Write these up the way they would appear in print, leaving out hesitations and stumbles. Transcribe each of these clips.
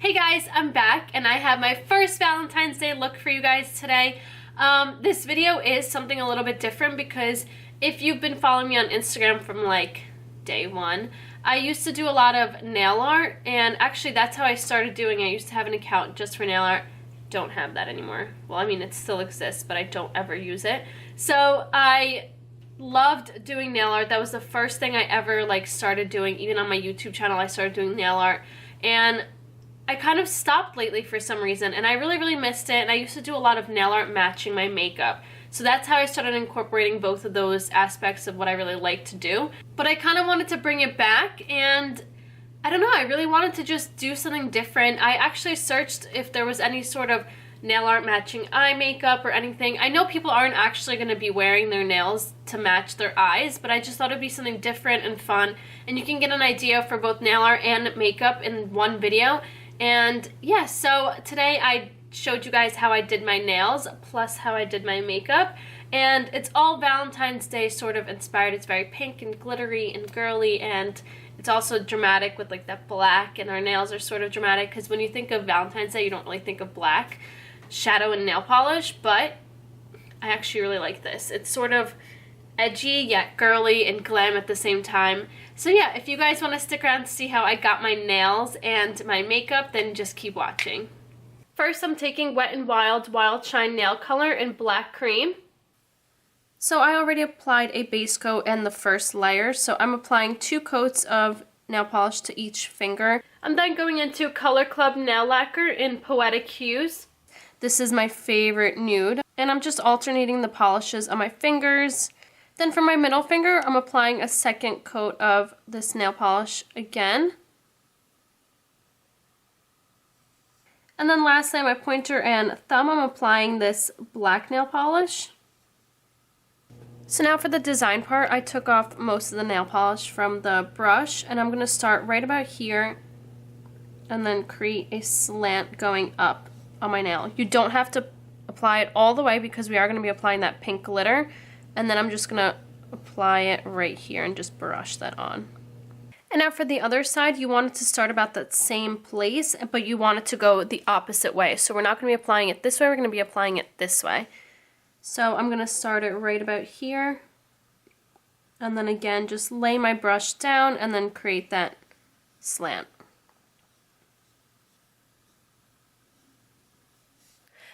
Hey guys, I'm back and I have my first Valentine's Day look for you guys today. This video is something a little bit different because if you've been following me on Instagram from like day one, I used to do a lot of nail art, and actually that's how I started doing it. I used to have an account just for nail art. Don't have that anymore. Well, I mean, it still exists, but I don't ever use it. So I loved doing nail art. That was the first thing I ever started doing. Even on my YouTube channel, I started doing nail art, and I kind of stopped lately for some reason, and I really missed it. And I used to do a lot of nail art matching my makeup. So that's how I started incorporating both of those aspects of what I really like to do. But I kind of wanted to bring it back, and I don't know, I really wanted to just do something different. I actually searched if there was any sort of nail art matching eye makeup or anything. I know people aren't actually going to be wearing their nails to match their eyes, but I just thought it'd be something different and fun. And you can get an idea for both nail art and makeup in one video. And yeah, so today I showed you guys how I did my nails plus how I did my makeup, and it's all Valentine's Day sort of inspired. It's very pink and glittery and girly, and it's also dramatic with like that black, and our nails are sort of dramatic because when you think of Valentine's Day you don't really think of black shadow and nail polish, but I actually really like this. It's sort of edgy yet girly and glam at the same time. So yeah, if you guys want to stick around to see how I got my nails and my makeup, then just keep watching. First, I'm taking Wet n Wild Wildshine nail color in black cream. So I already applied a base coat and the first layer, so I'm applying 2 coats of nail polish to each finger. I'm then going into Color Club nail lacquer in Poetic Hues. This is my favorite nude, and I'm just alternating the polishes on my fingers. Then for my middle finger, I'm applying a second coat of this nail polish again. And then lastly, on my pointer and thumb, I'm applying this black nail polish. So now for the design part, I took off most of the nail polish from the brush, and I'm going to start right about here and then create a slant going up on my nail. You don't have to apply it all the way because we are going to be applying that pink glitter. And then I'm just going to apply it right here and just brush that on. And now for the other side, you want it to start about that same place, but you want it to go the opposite way. So we're not going to be applying it this way, we're going to be applying it this way. So I'm going to start it right about here. And then again, just lay my brush down and then create that slant.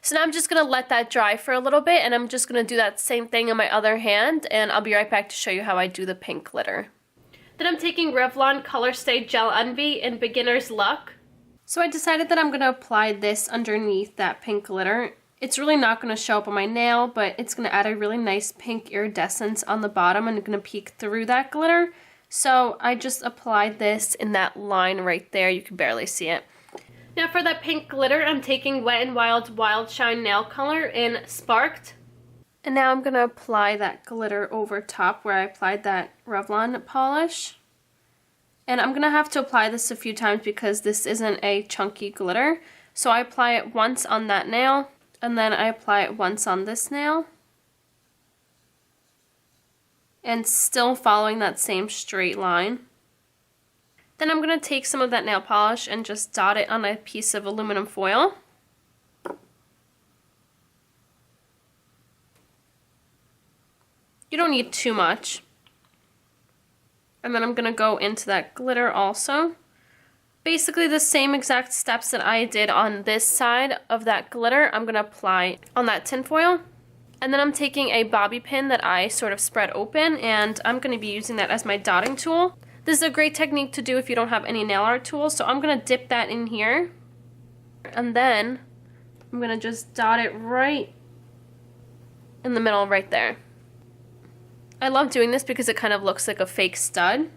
So now I'm just going to let that dry for a little bit, and I'm just going to do that same thing on my other hand, and I'll be right back to show you how I do the pink glitter. Then I'm taking Revlon Colorstay Gel Envy in Beginner's Luck. So I decided that I'm going to apply this underneath that pink glitter. It's really not going to show up on my nail, but it's going to add a really nice pink iridescence on the bottom and it's going to peek through that glitter. So I just applied this in that line right there. You can barely see it. Now for that pink glitter, I'm taking Wet n Wild Wildshine nail color in Sparked. And now I'm going to apply that glitter over top where I applied that Revlon polish. And I'm going to have to apply this a few times because this isn't a chunky glitter. So I apply it once on that nail, and then I apply it once on this nail. And still following that same straight line. Then I'm going to take some of that nail polish and just dot it on a piece of aluminum foil. You don't need too much. And then I'm going to go into that glitter also. Basically the same exact steps that I did on this side of that glitter, I'm going to apply on that tinfoil. And then I'm taking a bobby pin that I sort of spread open, and I'm going to be using that as my dotting tool. This is a great technique to do if you don't have any nail art tools, so I'm going to dip that in here. And then I'm going to just dot it right in the middle right there. I love doing this because it kind of looks like a fake stud.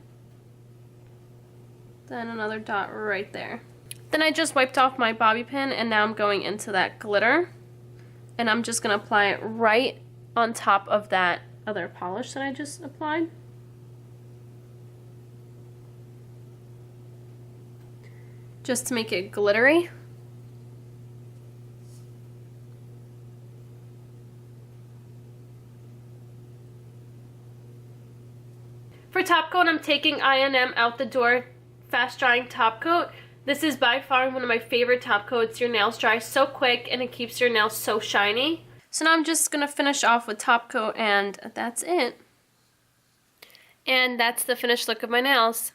Then another dot right there. Then I just wiped off my bobby pin, and now I'm going into that glitter. And I'm just going to apply it right on top of that other polish that I just applied. Just to make it glittery. For top coat, I'm taking I&M Out the Door Fast Drying Top Coat. This is by far one of my favorite top coats. Your nails dry so quick and it keeps your nails so shiny. So now I'm just going to finish off with top coat and that's it. And that's the finished look of my nails.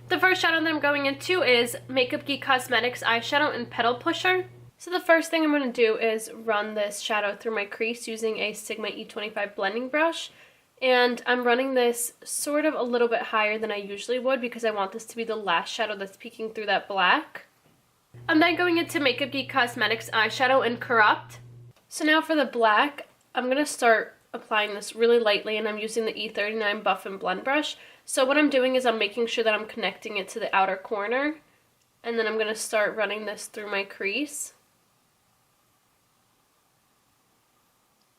The first shadow that I'm going into is Makeup Geek Cosmetics Eyeshadow in Petal Pusher. So the first thing I'm going to do is run this shadow through my crease using a Sigma E25 blending brush. And I'm running this sort of a little bit higher than I usually would because I want this to be the last shadow that's peeking through that black. I'm then going into Makeup Geek Cosmetics Eyeshadow in Corrupt. So now for the black, I'm going to start applying this really lightly, and I'm using the E39 Buff and Blend brush. So what I'm doing is I'm making sure that I'm connecting it to the outer corner, and then I'm going to start running this through my crease.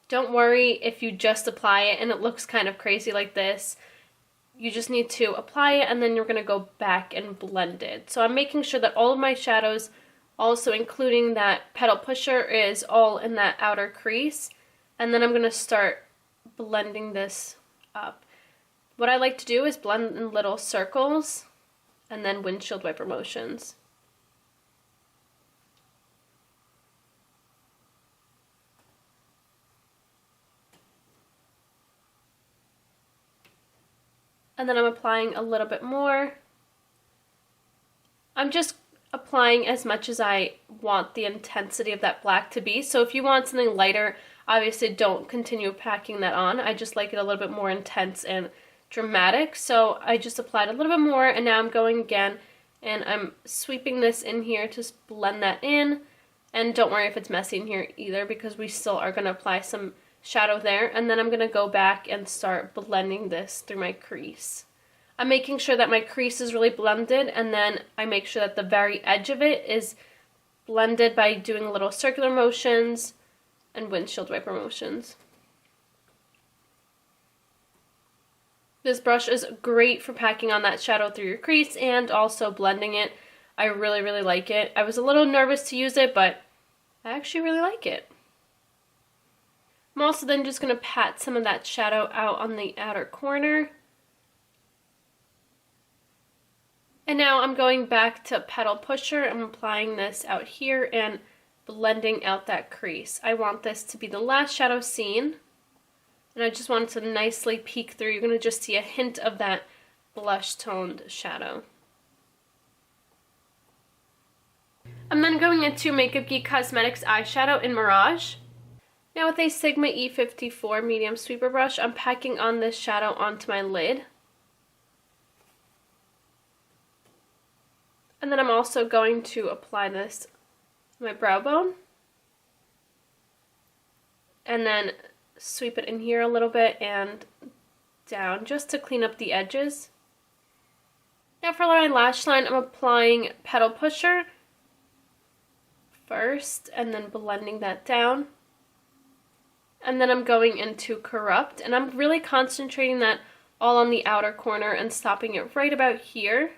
Don't worry if you just apply it and it looks kind of crazy like this. You just need to apply it and then you're going to go back and blend it. So I'm making sure that all of my shadows, also including that Petal Pusher, is all in that outer crease. And then I'm going to start blending this up. What I like to do is blend in little circles and then windshield wiper motions. And then I'm applying a little bit more. I'm just applying as much as I want the intensity of that black to be. So if you want something lighter, obviously don't continue packing that on. I just like it a little bit more intense and dramatic. So I just applied a little bit more, and now I'm going again and I'm sweeping this in here to blend that in. And don't worry if it's messy in here either, because we still are going to apply some shadow there, and then I'm going to go back and start blending this through my crease. I'm making sure that my crease is really blended, and then I make sure that the very edge of it is blended by doing little circular motions and windshield wiper motions. This brush is great for packing on that shadow through your crease and also blending it. I really, really like it. I was a little nervous to use it, but I actually really like it. I'm also then just going to pat some of that shadow out on the outer corner. And now I'm going back to Petal Pusher. I'm applying this out here and blending out that crease. I want this to be the last shadow seen. And I just want it to nicely peek through. You're going to just see a hint of that blush toned shadow. I'm then going into Makeup Geek Cosmetics Eyeshadow in Mirage. Now with a Sigma E54 medium sweeper brush, I'm packing on this shadow onto my lid. And then I'm also going to apply this to my brow bone. And then sweep it in here a little bit and down just to clean up the edges. Now for my lash line, I'm applying Petal Pusher first and then blending that down. And then I'm going into Corrupt, and I'm really concentrating that all on the outer corner and stopping it right about here.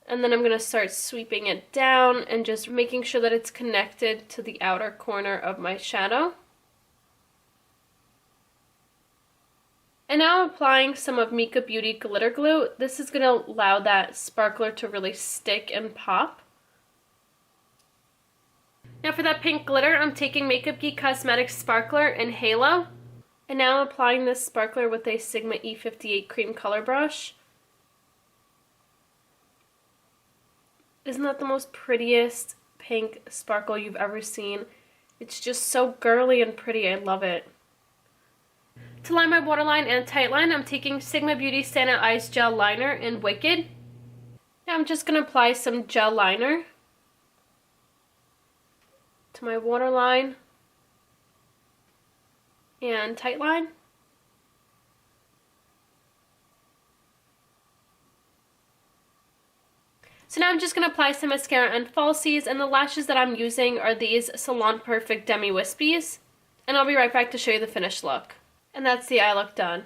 And then I'm going to start sweeping it down and just making sure that it's connected to the outer corner of my shadow. And now I'm applying some of Mika Beauty Glitter Glue. This is going to allow that sparkler to really stick and pop. Now for that pink glitter, I'm taking Makeup Geek Cosmetics Sparkler in Halo. And now I'm applying this sparkler with a Sigma E58 cream color brush. Isn't that the most prettiest pink sparkle you've ever seen? It's just so girly and pretty. I love it. To line my waterline and tightline, I'm taking Sigma Beauty Standout Eyes Gel Liner in Wicked. Now I'm just going to apply some gel liner to my waterline and tightline. So now I'm just going to apply some mascara and falsies, and the lashes that I'm using are these Salon Perfect Demi Wispies. And I'll be right back to show you the finished look. And that's the eye look done.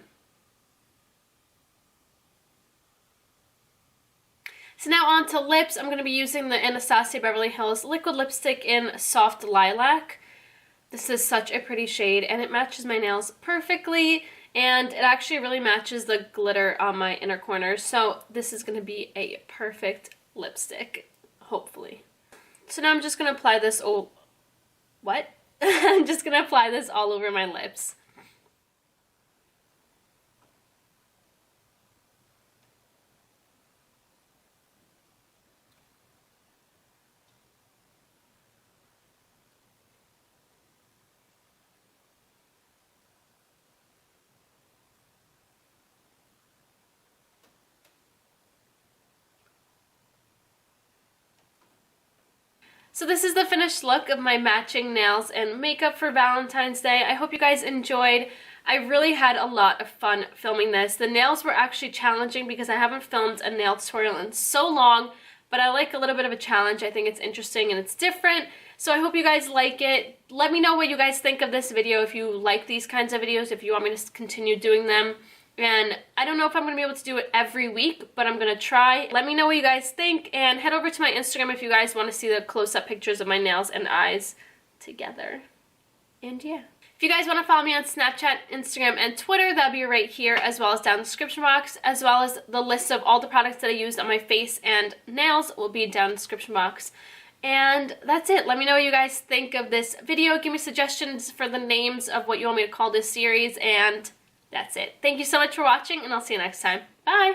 So now on to lips. I'm going to be using the Anastasia Beverly Hills Liquid Lipstick in Soft Lilac. This is such a pretty shade, and it matches my nails perfectly, and it actually really matches the glitter on my inner corners, so this is going to be a perfect lipstick, hopefully. So now I'm just going to apply this I'm just going to apply this all over my lips. So this is the finished look of my matching nails and makeup for Valentine's Day. I hope you guys enjoyed. I really had a lot of fun filming this. The nails were actually challenging because I haven't filmed a nail tutorial in so long, but I like a little bit of a challenge. I think it's interesting and it's different. So I hope you guys like it. Let me know what you guys think of this video, if you like these kinds of videos, if you want me to continue doing them. And I don't know if I'm going to be able to do it every week, but I'm going to try. Let me know what you guys think, and head over to my Instagram if you guys want to see the close-up pictures of my nails and eyes together. And yeah. If you guys want to follow me on Snapchat, Instagram, and Twitter, that'll be right here, as well as down in the description box, as well as the list of all the products that I used on my face and nails will be down in the description box. And that's it. Let me know what you guys think of this video. Give me suggestions for the names of what you want me to call this series, and that's it. Thank you so much for watching, and I'll see you next time. Bye!